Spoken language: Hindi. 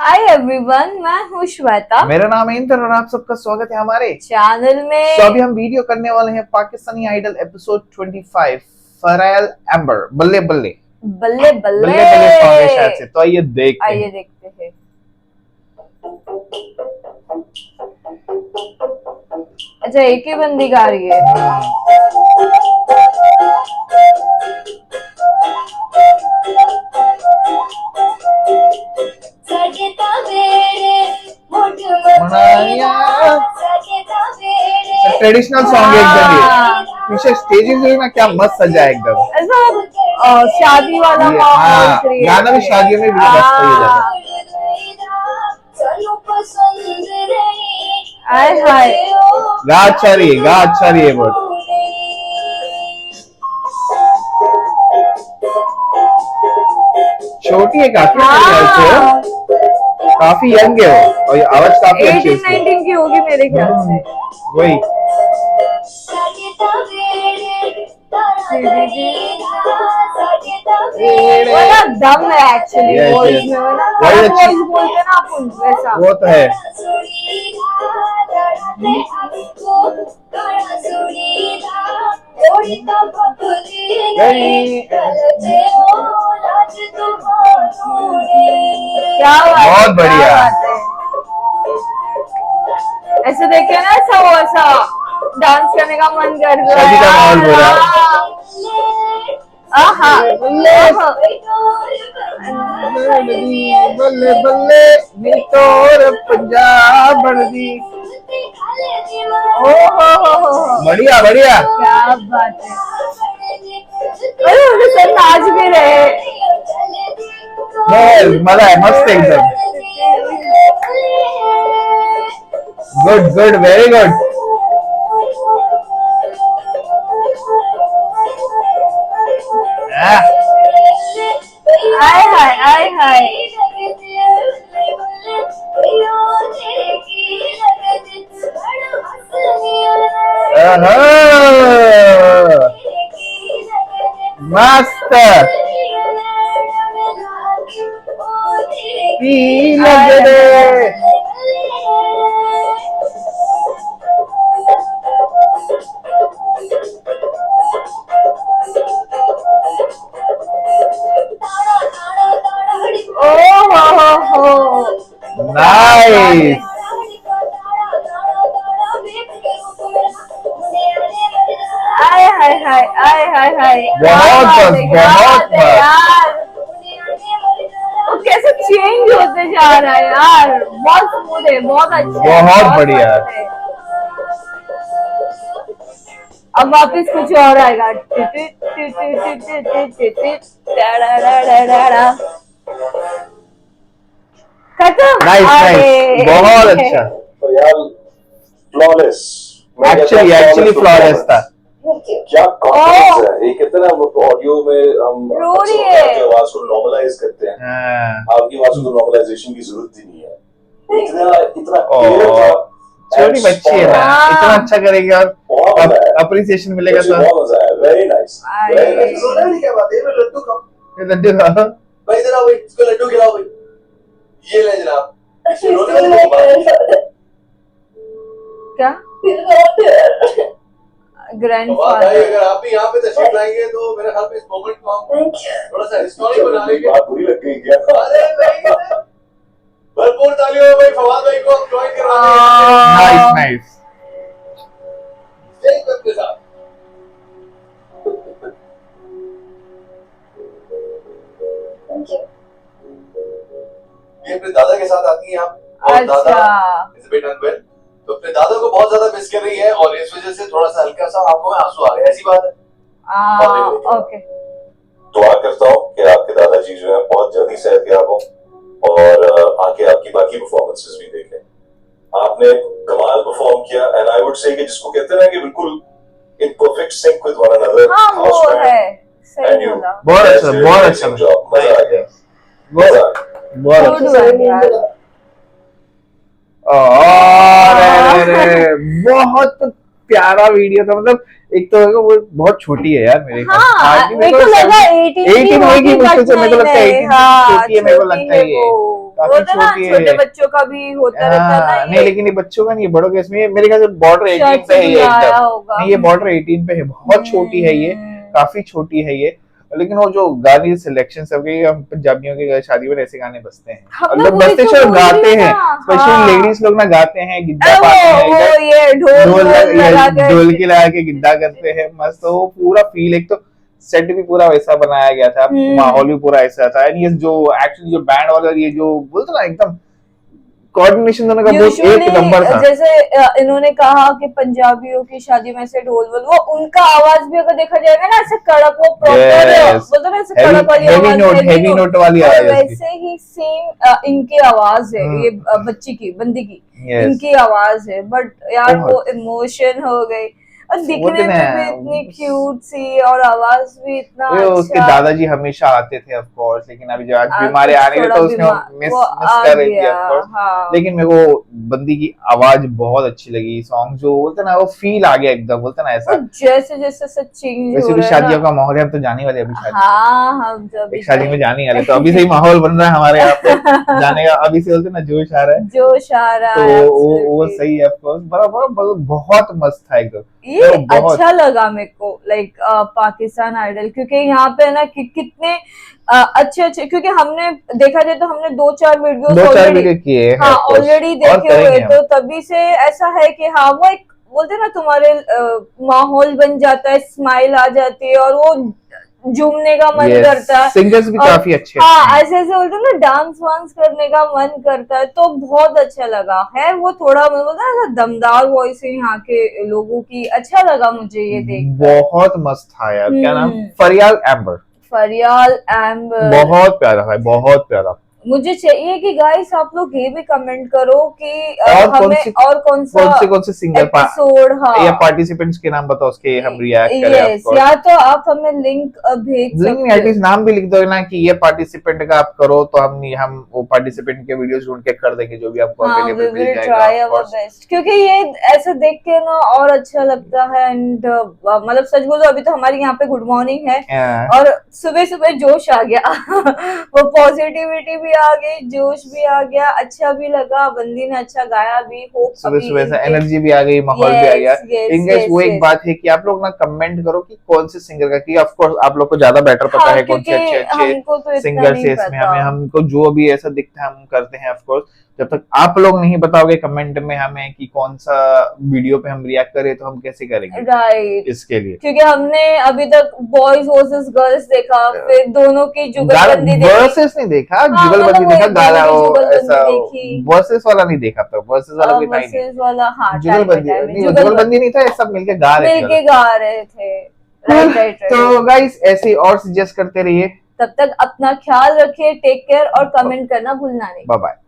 हाय एवरीवन, मैं हूँ श्वेता। मेरा नाम है इंद्र और आप सबका स्वागत है हमारे चैनल में। तो अभी हम वीडियो करने वाले हैं पाकिस्तानी आइडल एपिसोड 25 फरायल एम्बर बल्ले बल्ले बल्ले बल्ले बल्ले बल्ले सॉन्ग है शायद से। तो आइए देखते हैं। हैं। अच्छा, एक ही बंदी गा रही है। ट्रेडिशनल सॉन्ग है एकदम। ये पीछे स्टेजिंग जो है ना, क्या मस्त सजा है एकदम। ऐसा शादी वाला हाँ, गाना भी शादियों में भी मस्त है ये गाना। हाय हाय, गा अच्छा रही है बहुत। छोटी है काफी, हाँ। काफी यंग है वो, और ये आवाज काफी अच्छी है 18-19 की होगी मेरे ख्याल से। वही दम है एक्चुअली Yes, वॉइस yes. में, वो ना वही वॉइस अच्छी- बोलते हैं ना अपन, वैसा। वो तो है। क्या बात है, बहुत बढ़िया। क्या बात है। ऐसे देखे ना, ऐसा वो ऐसा डांस करने का मन कर रहा है। शादी का माहौल हो रहा है। आहा, बल्ले बल्ले नी तोर पंजाब बंदी। बढ़िया बढ़िया, क्या बात है। अरे उनके सर नाच भी रहे। मजा है, मस्त है एकदम। Good good, very good. आय हाय आय हाय। मस्त लग रे। नाइस। आय हाय हाय आय हाय हाय। बहुत मस्त, बहुत मस्त। यार वो कैसे चेंज होते जा रहा है यार, बहुत स्मूथ है, बहुत अच्छा है, बहुत बढ़िया। मस्त है। अब वापस कुछ और आएगा। खत्म। नाइस नाइस, बहुत अच्छा। तो यार फ्लॉलेस, एक्चुअली फ्लॉलेस था। क्या कॉन्फिडेंस है। ये कितना ऑडियो में हम रो रही है। आपकी आवाज को नॉर्मलाइज करते हैं। आपकी आवाज को नॉर्मलाइजेशन की जरूरत ही नहीं है। इतना क्लियर था। छोटी बच्ची है ना, इतना अच्छा करेगी और अप्रिसिएशन मिलेगा तो बहुत मजा आया। Very nice. क्या बात है, मैं लड्डू खाऊं? लड्डू खाओ भाई इधर आओ भाई, इसको लड्डू खिलाओ भाई। ये ले जनाब। क्या ग्रैंडफादर। भाई अगर आप भी यहाँ पे तशरीफ लाएंगे तो मेरे ख्याल में इस मोमेंट को हम थोड़ा सा हिस्टोरिक बना लेंगे। बात बुरी लग गई क्या? अरे नहीं, भरपूर तालियों में भाई फवाद भाई को हम ज्वाइन करवा नाइस नाइस। देंगे के साथ। ये अपने दादा के साथ आती हैं आप, और दादा इज बिट अनवेल, तो अपने दादा को बहुत ज्यादा मिस कर रही है और इस वजह से थोड़ा सा हल्का सा आंखों में आंसू आ गए। ऐसी बात है। ओके। दुआ करता हूँ कि आपके दादाजी जो है बहुत जल्दी सेहतयाब हो और आके आपकी बाकी परफॉर्मेंसेस भी देखें। आपने कमाल परफॉर्म किया एंड आई वुड से कि जिसको कहते हैं ना कि बिल्कुल in perfect sync with one another. हाँ वो है, सही बोला। बहुत अच्छा, बहुत अच्छा। मजा आ गया। बहुत अच्छा। बहुत प्यारा वीडियो था। मतलब एक तो वो बहुत छोटी है यार मेरे ख्याल से। हाँ, मेरे को लगा 18 होगी मुश्किल से, मेरे को लगता है 18 छोटी है, मेरे को लगता है ये। काफी वो तो ना छोटी है छोटे ये। बच्चों का भी होता रहता है हाँ, ना नहीं लेकिन ये बच्चों का नहीं है, बड़ों का। इसमें मेरे ख्याल से बॉर्डर 18 शर्ट पे है ये आया एकदम। होगा। नहीं, ये बॉर्डर 18 पे है, बहुत छोटी है ये, काफी छोटी है ये। लेकिन वो जो गाने सिलेक्शन सब के, हम पंजाबियों के शादी में ऐसे गाने बजते हैं, हम और लोग लोग वही बजते तो छोड़ बोल रही गाते हूँ हैं, ना, स्पेशली हाँ। लेडीज लोग ना गाते हैं, गिद्धा अरे पाते हैं वो इधर, ये ढोल ढोल लगा कर ढोलकी लगा के गिद्धा करते हैं मस्त। तो वो पूरा फील, एक तो सेट भी पूरा वैसा बनाया गया था, माहौल भी पूरा ऐसा था। एंड ये जो एक्चुअली जो बैंड वाला, ये जो बोलते ना एकदम कोऑर्डिनेशन दोनों का बहुत एक नंबर था। जैसे इन्होंने कहा कि पंजाबियों की शादी में से ढोल वोल, वो उनका आवाज भी अगर देखा जाएगा ना ऐसे कड़क, वो प्रॉपर Yes. बोलते ना ऐसे कड़क वाली हेवी आवाज, नोट, हेवी नोट वाली और आवाज है उसकी। वैसे ही सेम इनकी आवाज है, ये बच्ची की, बंदी की, Yes. इनकी आवाज है। बट यार बहुत। वो इमोशन हो गई, और वो दिखने दिन में है। भी इतनी क्यूट सी, और आवाज भी इतना वो उसके अच्छा। दादाजी हमेशा आते थे ऑफ कोर्स, लेकिन अभी जो आज आज बीमारी कुछ आने लगी थोड़ा तो उसने बीमार- मिस वो मिस आ कर रही थी गया, ऑफ कोर्स। हाँ। लेकिन मेरे को बंदी की आवाज बहुत अच्छी लगी, सॉन्ग जो बोलते ना, वो फील आ गया एकदम, बोलते ना ऐसा। वो जैसे जैसे सब चेंज वैसे हो भी रहा है शादियों ना। का माहौल है, हम तो जाने वाले अभी शादी। हाँ, हम जब एक शादी में जाने वाले, तो अभी से ही माहौल बन रहा है हमारे यहाँ पे जाने का, अभी से बोलते ना जोश आ रहा है। जोश आ रहा तो है, वो absolutely। सही है ऑफ कोर्स, बहुत मस्त था एकदम। ये तो बहुत अच्छा लगा मेरे को, लाइक पाकिस्तान आइडल, क्योंकि यहाँ पे ना कितने अच्छे अच्छे, क्योंकि हमने देखा जाए तो हमने 2-4 वीडियोस 2-4 ऑलरेडी, वीडियो किए हैं हाँ of course, ऑलरेडी और देखे हुए, करेंगे हम। तो तभी से ऐसा है कि हाँ वो एक बोलते ना तुम्हारे माहौल बन जाता है, स्माइल आ जाती है, और वो झूमने का मन Yes, करता है। सिंगर्स भी और काफी अच्छे हाँ, हैं। ऐसे ऐसे बोलते हैं ना, डांस वांस करने का मन करता है, तो बहुत अच्छा लगा है। वो थोड़ा मतलब ना दमदार वॉइस है यहाँ के लोगों की, अच्छा लगा मुझे ये देख। बहुत मस्त था यार। क्या नाम? फरियाल एम्बर। फरियाल एम्बर बहुत प्यारा था, बहुत प्यारा। मुझे चाहिए कि गाइस आप लोग ये भी कमेंट करो कि और हमें और कौन से सिंगर एपिसोड, हाँ, या पार्टिसिपेंट्स के नाम बताओ, उसके हम रिएक्ट करें of यस, course। या तो आप हमें लिंक भेज लिंक में सकते एटलीस्ट नाम भी लिख दो ना कि ये पार्टिसिपेंट का आप करो, तो हम वो पार्टिसिपेंट के वीडियोस ढूंढ के कर देंगे, जो भी आपको हाँ, अवेलेबल we मिल will जाएगा try of our course। best, क्योंकि ये ऐसे देख के ना और अच्छा लगता है। एंड मतलब सच बोलो, अभी तो हमारे यहाँ पे गुड मॉर्निंग है, Yeah। और सुबह सुबह जोश आ गया वो पॉजिटिविटी भी आ गई, जोश भी आ गया, अच्छा भी लगा, बंदी ने अच्छा गाया भी। होप सुबह सुबह से एनर्जी भी आ गई, माहौल भी आ गया। इनकेस वो एक बात है कि आप लोग ना कमेंट करो कि कौन से सिंगर का, कि ऑफ कोर्स आप लोग को ज्यादा बेटर पता हाँ, है कौन से क्योंकि अच्छे हमको तो इतना सिंगर नहीं से इसमें, पता। हमें हमको जो भी ऐसा दिखता है हम करते हैं ऑफ कोर्स। जब तक आप लोग नहीं बताओगे कमेंट में हमें कि कौन सा वीडियो पे हम रिएक्ट करें, तो हम कैसे करेंगे राइट, इसके लिए। क्योंकि हमने अभी तक बॉयज वर्सेस गर्ल्स देखा, फिर दोनों की जुगलबंदी देखी, वर्सेस नहीं देखा, हाँ, जुगलबंदी मतलब देखा, वही गाला दोनों की वो जुगलबंदी ऐसा देखी। वर्सेस वाला नहीं देखा था, वर्सेस वाला कोई था ही नहीं। वर्सेस वाला, हाँ, जुगलबंदी नहीं, जुगलबंदी नहीं था, ये सब मिलके गा रहे मिलके थे। गा रहे थे। राइट राइट तो राइट। गाइस ऐसे ही और सजेस्ट करते रहिए। तब तक अपना ख्याल रखिए, टेक केयर, और कमेंट करना भूलना नहीं। Bye bye.